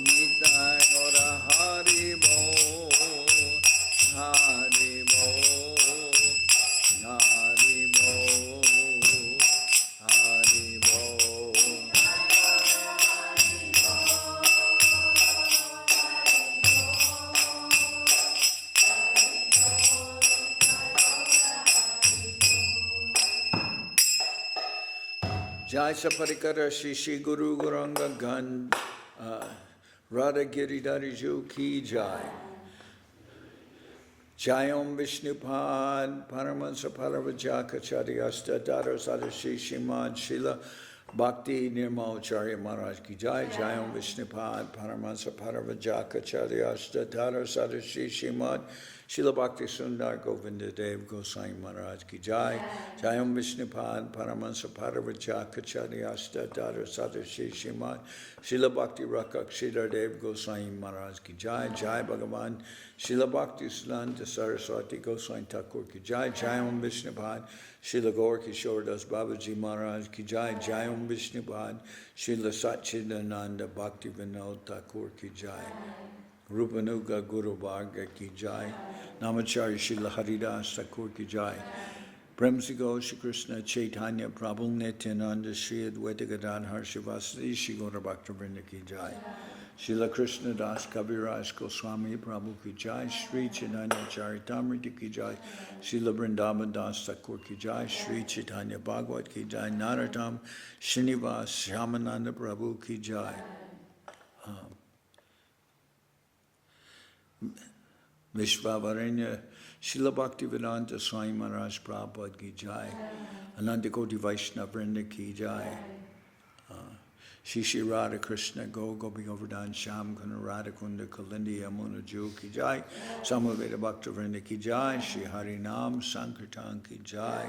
Nitai Gora Hari Bo Hari Bo Hari Bo Hari Bo Jai Saparikara Shishi Guru Guranga Gan Radha Giridhari Ju Ki Jai. Jayam Vishnupad Paramahansa Paravajakacharya Dara Sadashi Shimad Srila Bhakti Nirmalacharya Maharaj ki jai. Jayam Vishnupad Paramahansa Paravajakacharya Dara Sadashi Shimad Srila Bhakti Sundar Govinda Dev Gosai Maharaj ki jai. Jayam Vishnupad Paramahansa Paravajakacharya Dara Sadashi Shimad Srila Bhakti Rakak Sridhar Dev Gosai Maharaj ki jai. Jai Bhagavan Srila Bhakti Siddhanta Saraswati Goswami Thakur ki jai. Jayam Vishnupad Srila Gaur Kishore Das Babaji Maharaj ki jai. Jayam Vishnupad Srila Satchidananda Bhakti Vinod Thakur ki jai. Rupanuga Guru Bharga ki jai. Namacharya Srila Haridas Thakur ki jai. Premsigo Shri Krishna Chaitanya Prabhu Nityananda Shri Advaita Gadadhar Shivasadi Shri Gaura Bhaktivinoda ki jai. Srila Krishna Das Kaviraj Goswami Prabhu ki jai. Sri Chaitanya Charitamrita ki jai. Srila Vrindavan Das Thakur ki jai. Sri Chaitanya Bhagavat ki jai. Narottam Srinivas Shyamananda Prabhu ki jai. Vishvavaranya Srila Bhaktivedanta Swami Maharaj Prabhupada ki jai. Ananta Koti Vaishnava Vrinda ki jai. Shri Radha Krishna Go Gopi Govardhan Sham Kuna Radha Kunda Kalindi Yamuna Ju ki jai. Samaveda Bhakta Vrinda ki jai. Shri Harinam Sankirtan ki jai.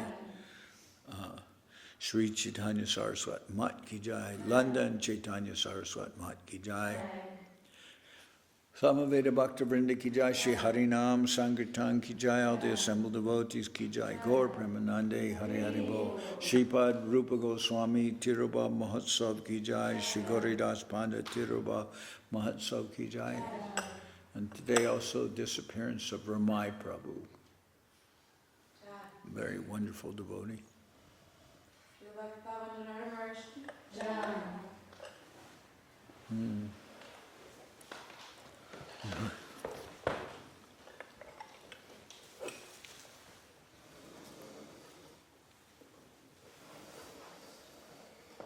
Shri Chaitanya Saraswat Mat ki jai. London Chaitanya Saraswat Mat ki jai. Samaveda Bhakta Vrinda ki jai. Shri Harinam Sankirtan ki jai. All the assembled devotees ki jai. Gaur Premanande Hari Hari Bol. Shripad Rupa Goswami Tirubha Mahotsav ki jai. Shri Gauridas Pandit Tirubha Mahotsav ki jai. And today also disappearance of Ramai Prabhu. Very wonderful devotee. Pavan Maharaj. Hmm.